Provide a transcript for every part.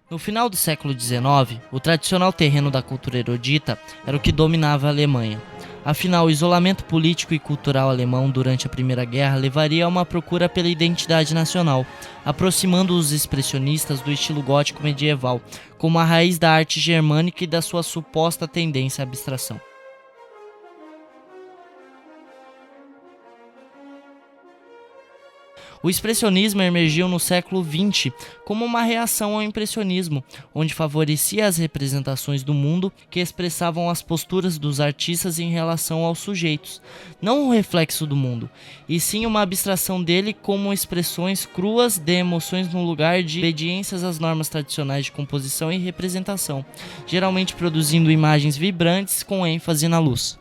No final do século XIX, o tradicional terreno da cultura erudita era o que dominava a Alemanha. Afinal, o isolamento político e cultural alemão durante a Primeira Guerra levaria a uma procura pela identidade nacional, aproximando os expressionistas do estilo gótico medieval, como a raiz da arte germânica e da sua suposta tendência à abstração. O expressionismo emergiu no século XX como uma reação ao impressionismo, onde favorecia as representações do mundo que expressavam as posturas dos artistas em relação aos sujeitos, não um reflexo do mundo, e sim uma abstração dele como expressões cruas de emoções no lugar de obediências às normas tradicionais de composição e representação, geralmente produzindo imagens vibrantes com ênfase na luz.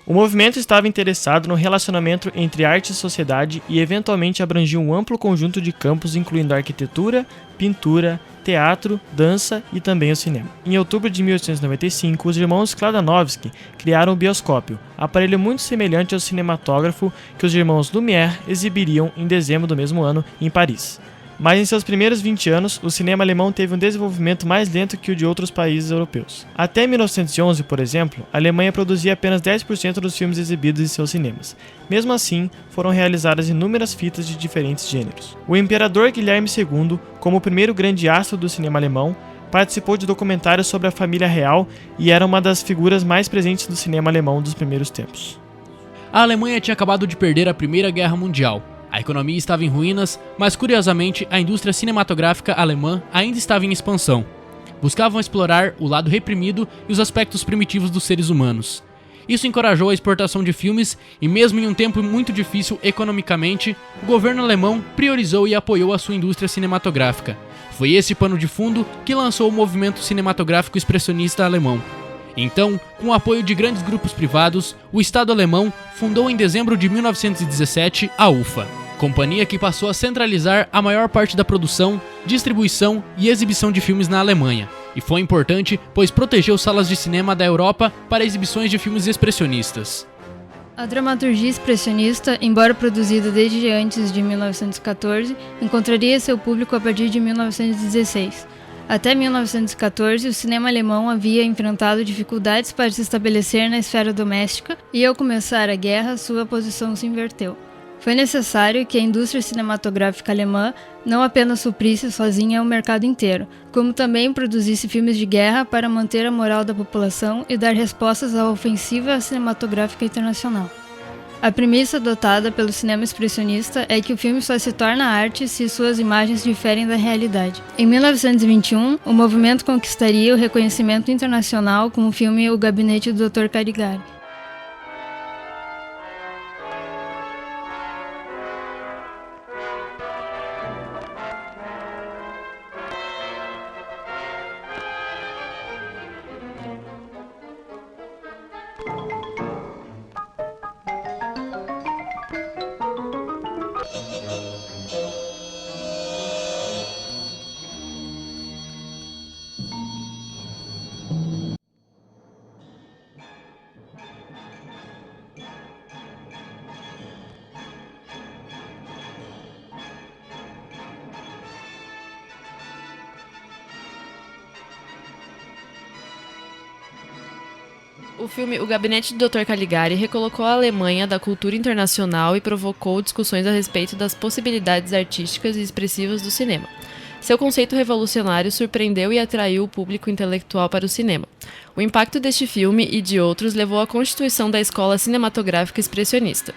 O movimento estava interessado no relacionamento entre arte e sociedade e eventualmente abrangia um amplo conjunto de campos incluindo arquitetura, pintura, teatro, dança e também o cinema. Em outubro de 1895, os irmãos Skladanovsky criaram o bioscópio, aparelho muito semelhante ao cinematógrafo que os irmãos Lumière exibiriam em dezembro do mesmo ano em Paris. Mas em seus primeiros 20 anos, o cinema alemão teve um desenvolvimento mais lento que o de outros países europeus. Até 1911, por exemplo, a Alemanha produzia apenas 10% dos filmes exibidos em seus cinemas. Mesmo assim, foram realizadas inúmeras fitas de diferentes gêneros. O imperador Guilherme II, como o primeiro grande astro do cinema alemão, participou de documentários sobre a família real e era uma das figuras mais presentes do cinema alemão dos primeiros tempos. A Alemanha tinha acabado de perder a Primeira Guerra Mundial. A economia estava em ruínas, mas curiosamente a indústria cinematográfica alemã ainda estava em expansão. Buscavam explorar o lado reprimido e os aspectos primitivos dos seres humanos. Isso encorajou a exportação de filmes e mesmo em um tempo muito difícil economicamente, o governo alemão priorizou e apoiou a sua indústria cinematográfica. Foi esse pano de fundo que lançou o movimento cinematográfico expressionista alemão. Então, com o apoio de grandes grupos privados, o Estado alemão fundou em dezembro de 1917 a UFA, companhia que passou a centralizar a maior parte da produção, distribuição e exibição de filmes na Alemanha. E foi importante, pois protegeu salas de cinema da Europa para exibições de filmes expressionistas. A dramaturgia expressionista, embora produzida desde antes de 1914, encontraria seu público a partir de 1916. Até 1914, o cinema alemão havia enfrentado dificuldades para se estabelecer na esfera doméstica e, ao começar a guerra, sua posição se inverteu. Foi necessário que a indústria cinematográfica alemã não apenas suprisse sozinha o mercado inteiro, como também produzisse filmes de guerra para manter a moral da população e dar respostas à ofensiva cinematográfica internacional. A premissa adotada pelo cinema expressionista é que o filme só se torna arte se suas imagens diferem da realidade. Em 1921, o movimento conquistaria o reconhecimento internacional com o filme O Gabinete do Dr. Caligari. O filme O Gabinete do Dr. Caligari recolocou a Alemanha da cultura internacional e provocou discussões a respeito das possibilidades artísticas e expressivas do cinema. Seu conceito revolucionário surpreendeu e atraiu o público intelectual para o cinema. O impacto deste filme e de outros levou à constituição da escola cinematográfica expressionista.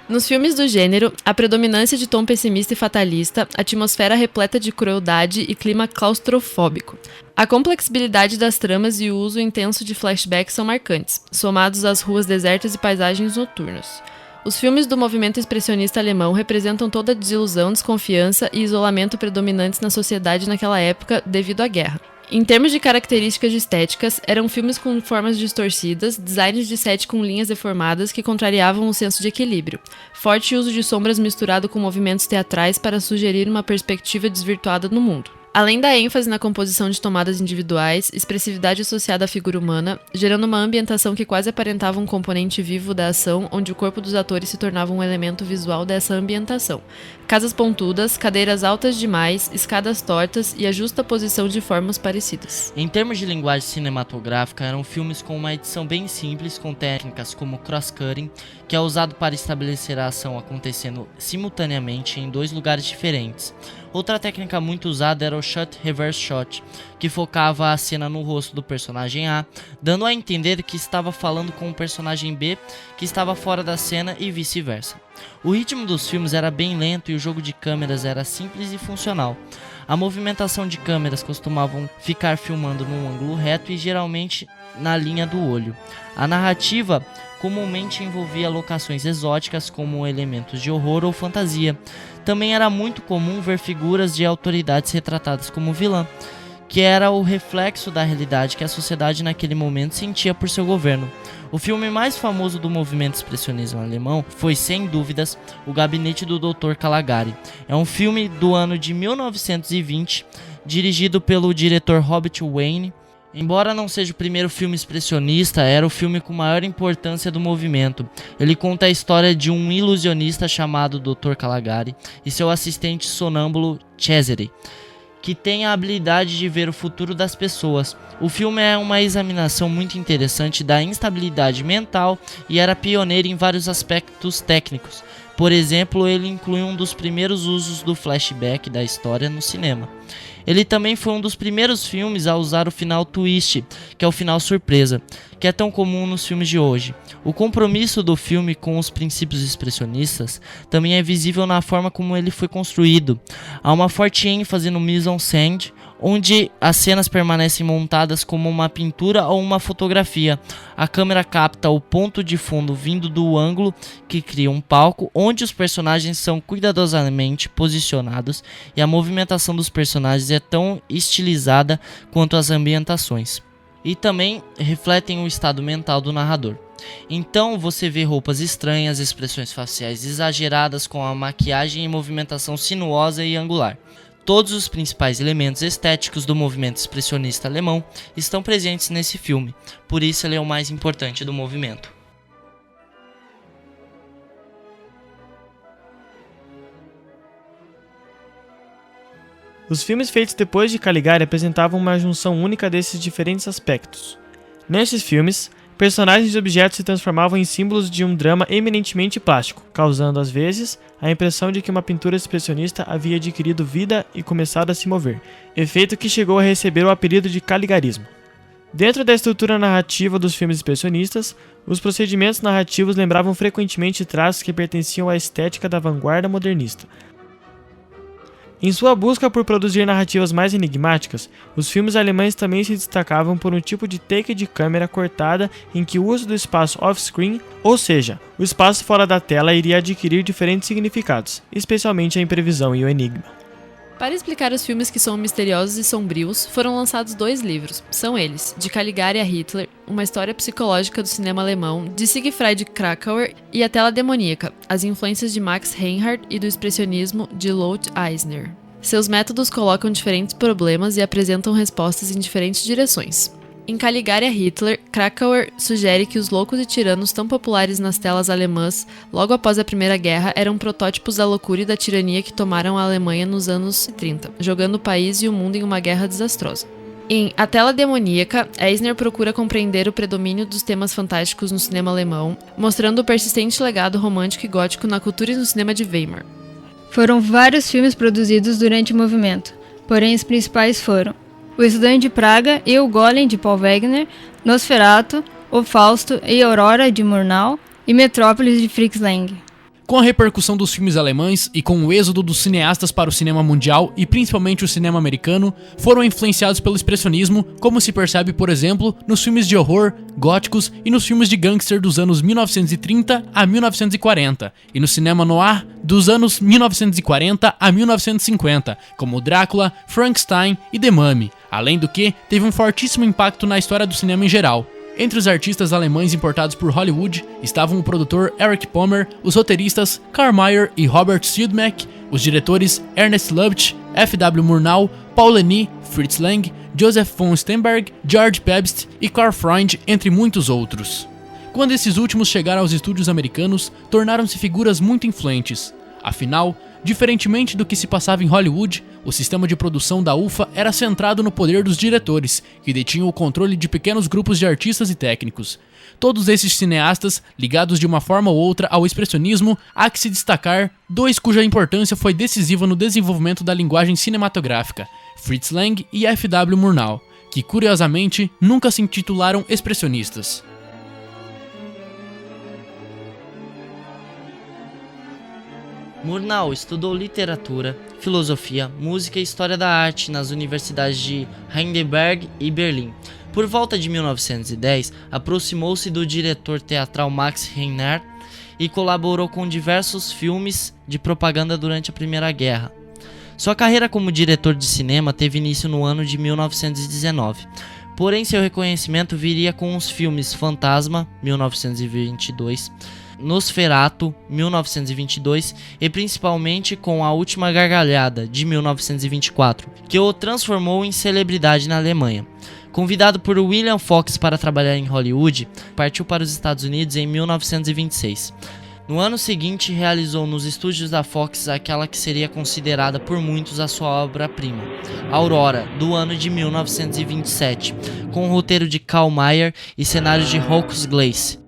Nos filmes do gênero, a predominância de tom pessimista e fatalista, atmosfera repleta de crueldade e clima claustrofóbico. A complexibilidade das tramas e o uso intenso de flashbacks são marcantes, somados às ruas desertas e paisagens noturnas. Os filmes do movimento expressionista alemão representam toda a desilusão, desconfiança e isolamento predominantes na sociedade naquela época devido à guerra. Em termos de características estéticas, eram filmes com formas distorcidas, designs de set com linhas deformadas que contrariavam o senso de equilíbrio, forte uso de sombras misturado com movimentos teatrais para sugerir uma perspectiva desvirtuada no mundo. Além da ênfase na composição de tomadas individuais, expressividade associada à figura humana, gerando uma ambientação que quase aparentava um componente vivo da ação, onde o corpo dos atores se tornava um elemento visual dessa ambientação. Casas pontudas, cadeiras altas demais, escadas tortas e a justa posição de formas parecidas. Em termos de linguagem cinematográfica, eram filmes com uma edição bem simples, com técnicas como cross-cutting, que é usado para estabelecer a ação acontecendo simultaneamente em 2 lugares diferentes. Outra técnica muito usada era o shot reverse shot, que focava a cena no rosto do personagem A, dando a entender que estava falando com o personagem B, que estava fora da cena, e vice-versa. O ritmo dos filmes era bem lento e o jogo de câmeras era simples e funcional. A movimentação de câmeras costumavam ficar filmando num ângulo reto e geralmente na linha do olho. A narrativa comumente envolvia locações exóticas como elementos de horror ou fantasia. Também era muito comum ver figuras de autoridades retratadas como vilã, que era o reflexo da realidade que a sociedade naquele momento sentia por seu governo. O filme mais famoso do movimento expressionismo alemão foi, sem dúvidas, O Gabinete do Dr. Caligari. É um filme do ano de 1920, dirigido pelo diretor Robert Wayne. Embora não seja o primeiro filme expressionista, era o filme com maior importância do movimento. Ele conta a história de um ilusionista chamado Dr. Caligari e seu assistente sonâmbulo Cesare, que tem a habilidade de ver o futuro das pessoas. O filme é uma examinação muito interessante da instabilidade mental e era pioneiro em vários aspectos técnicos. Por exemplo, ele inclui um dos primeiros usos do flashback da história no cinema. Ele também foi um dos primeiros filmes a usar o final twist, que é o final surpresa, que é tão comum nos filmes de hoje. O compromisso do filme com os princípios expressionistas também é visível na forma como ele foi construído. Há uma forte ênfase no mise-en-scène, onde as cenas permanecem montadas como uma pintura ou uma fotografia. A câmera capta o ponto de fundo vindo do ângulo que cria um palco, onde os personagens são cuidadosamente posicionados e a movimentação dos personagens é tão estilizada quanto as ambientações. E também refletem o estado mental do narrador. Então você vê roupas estranhas, expressões faciais exageradas com a maquiagem e movimentação sinuosa e angular. Todos os principais elementos estéticos do movimento expressionista alemão estão presentes nesse filme, por isso ele é o mais importante do movimento. Os filmes feitos depois de Caligari apresentavam uma junção única desses diferentes aspectos. Nesses filmes, personagens e objetos se transformavam em símbolos de um drama eminentemente plástico, causando às vezes a impressão de que uma pintura expressionista havia adquirido vida e começado a se mover, efeito que chegou a receber o apelido de caligarismo. Dentro da estrutura narrativa dos filmes expressionistas, os procedimentos narrativos lembravam frequentemente traços que pertenciam à estética da vanguarda modernista. Em sua busca por produzir narrativas mais enigmáticas, os filmes alemães também se destacavam por um tipo de take de câmera cortada em que o uso do espaço off-screen, ou seja, o espaço fora da tela, iria adquirir diferentes significados, especialmente a imprevisão e o enigma. Para explicar os filmes que são misteriosos e sombrios, foram lançados 2 livros. São eles, De Caligari a Hitler, uma história psicológica do cinema alemão, de Siegfried Kracauer, e A Tela Demoníaca, as influências de Max Reinhardt e do expressionismo de Lothar Eisner. Seus métodos colocam diferentes problemas e apresentam respostas em diferentes direções. Em Caligari a Hitler, Kracauer sugere que os loucos e tiranos tão populares nas telas alemãs logo após a Primeira Guerra eram protótipos da loucura e da tirania que tomaram a Alemanha nos anos 30, jogando o país e o mundo em uma guerra desastrosa. Em A Tela Demoníaca, Eisner procura compreender o predomínio dos temas fantásticos no cinema alemão, mostrando o persistente legado romântico e gótico na cultura e no cinema de Weimar. Foram vários filmes produzidos durante o movimento, porém os principais foram O Estudante de Praga e O Golem, de Paul Wegener, Nosferatu, O Fausto e Aurora, de Murnau, e Metrópolis, de Fritz Lang. Com a repercussão dos filmes alemães e com o êxodo dos cineastas para o cinema mundial e principalmente o cinema americano, foram influenciados pelo expressionismo, como se percebe, por exemplo, nos filmes de horror, góticos e nos filmes de gangster dos anos 1930 a 1940, e no cinema noir dos anos 1940 a 1950, como Drácula, Frankenstein e The Mummy, além do que teve um fortíssimo impacto na história do cinema em geral. Entre os artistas alemães importados por Hollywood estavam o produtor Erich Pommer, os roteiristas Karl Mayer e Robert Siodmak, Os diretores Ernest Lubitsch, F.W. Murnau, Paul Leni, Fritz Lang, Joseph von Sternberg, George Pabst e Karl Freund, entre muitos outros. Quando esses últimos chegaram aos estúdios americanos, tornaram-se figuras muito influentes. Afinal, diferentemente do que se passava em Hollywood, o sistema de produção da UFA era centrado no poder dos diretores, que detinham o controle de pequenos grupos de artistas e técnicos. Todos esses cineastas, ligados de uma forma ou outra ao expressionismo, há que se destacar dois cuja importância foi decisiva no desenvolvimento da linguagem cinematográfica, Fritz Lang e F.W. Murnau, que curiosamente nunca se intitularam expressionistas. Murnau estudou literatura, filosofia, música e história da arte nas universidades de Heidelberg e Berlim. Por volta de 1910, aproximou-se do diretor teatral Max Reinhardt e colaborou com diversos filmes de propaganda durante a Primeira Guerra. Sua carreira como diretor de cinema teve início no ano de 1919. Porém, seu reconhecimento viria com os filmes Fantasma, 1922, Nosferatu, 1922 e principalmente com A Última Gargalhada, de 1924, que o transformou em celebridade na Alemanha. Convidado por William Fox para trabalhar em Hollywood, partiu para os Estados Unidos em 1926. No ano seguinte, realizou nos estúdios da Fox aquela que seria considerada por muitos a sua obra-prima, Aurora, do ano de 1927, com o roteiro de Karl Mayer e cenários de Hocus Glace.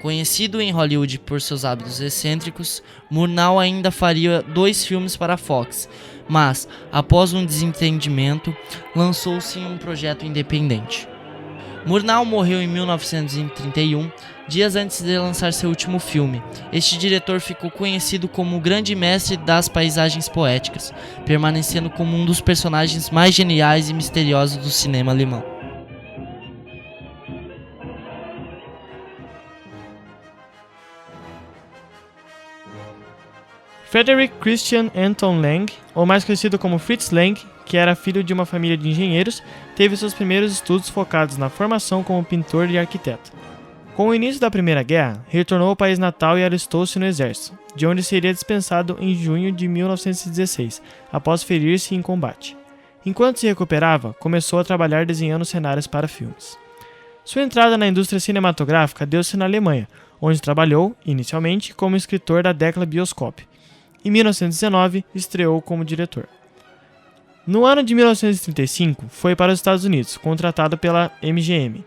Conhecido em Hollywood por seus hábitos excêntricos, Murnau ainda faria 2 filmes para a Fox, mas, após um desentendimento, lançou-se em um projeto independente. Murnau morreu em 1931, dias antes de lançar seu último filme. Este diretor ficou conhecido como o grande mestre das paisagens poéticas, permanecendo como um dos personagens mais geniais e misteriosos do cinema alemão. Frederick Christian Anton Lang, ou mais conhecido como Fritz Lang, que era filho de uma família de engenheiros, teve seus primeiros estudos focados na formação como pintor e arquiteto. Com o início da Primeira Guerra, retornou ao país natal e alistou-se no exército, de onde seria dispensado em junho de 1916, após ferir-se em combate. Enquanto se recuperava, começou a trabalhar desenhando cenários para filmes. Sua entrada na indústria cinematográfica deu-se na Alemanha, onde trabalhou, inicialmente, como escritor da Decla Bioscope. Em 1919, estreou como diretor. No ano de 1935, foi para os Estados Unidos, contratado pela MGM.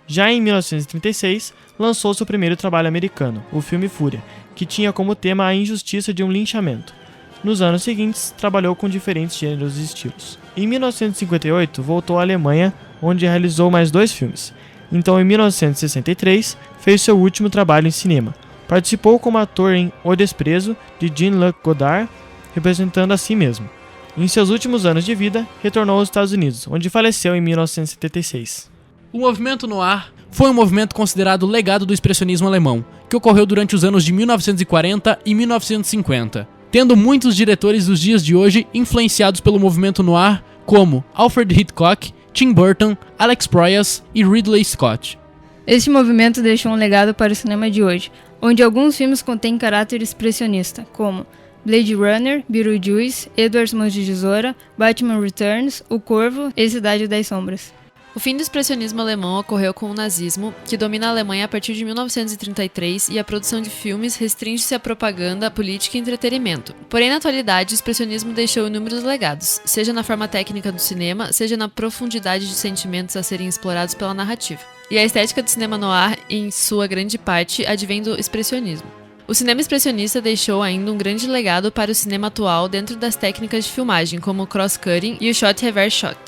Já em 1936, lançou seu primeiro trabalho americano, o filme Fúria, que tinha como tema a injustiça de um linchamento. Nos anos seguintes, trabalhou com diferentes gêneros e estilos. Em 1958, voltou à Alemanha, onde realizou mais 2 filmes. Então, em 1963, fez seu último trabalho em cinema. Participou como ator em O Desprezo, de Jean-Luc Godard, representando a si mesmo. Em seus últimos anos de vida, retornou aos Estados Unidos, onde faleceu em 1976. O movimento noir foi um movimento considerado legado do expressionismo alemão, que ocorreu durante os anos de 1940 e 1950, tendo muitos diretores dos dias de hoje influenciados pelo movimento noir, como Alfred Hitchcock, Tim Burton, Alex Proyas e Ridley Scott. Este movimento deixou um legado para o cinema de hoje, onde alguns filmes contêm caráter expressionista, como Blade Runner, Beetlejuice, Edward Mãos de Tesoura, Batman Returns, O Corvo e Cidade das Sombras. O fim do expressionismo alemão ocorreu com o nazismo, que domina a Alemanha a partir de 1933 e a produção de filmes restringe-se à propaganda, política e entretenimento. Porém, na atualidade, o expressionismo deixou inúmeros legados, seja na forma técnica do cinema, seja na profundidade de sentimentos a serem explorados pela narrativa. E a estética do cinema noir, em sua grande parte, advém do expressionismo. O cinema expressionista deixou ainda um grande legado para o cinema atual dentro das técnicas de filmagem, como o cross-cutting e o shot reverse shot.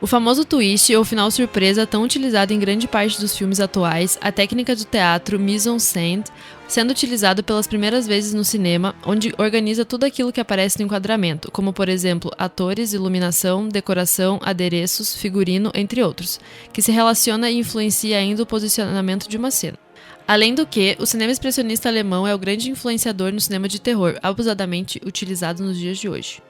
O famoso twist ou final surpresa, tão utilizado em grande parte dos filmes atuais, a técnica do teatro mise-en-scène, sendo utilizado pelas primeiras vezes no cinema, onde organiza tudo aquilo que aparece no enquadramento, como por exemplo atores, iluminação, decoração, adereços, figurino, entre outros, que se relaciona e influencia ainda o posicionamento de uma cena. Além do que, o cinema expressionista alemão é o grande influenciador no cinema de terror, abusadamente utilizado nos dias de hoje.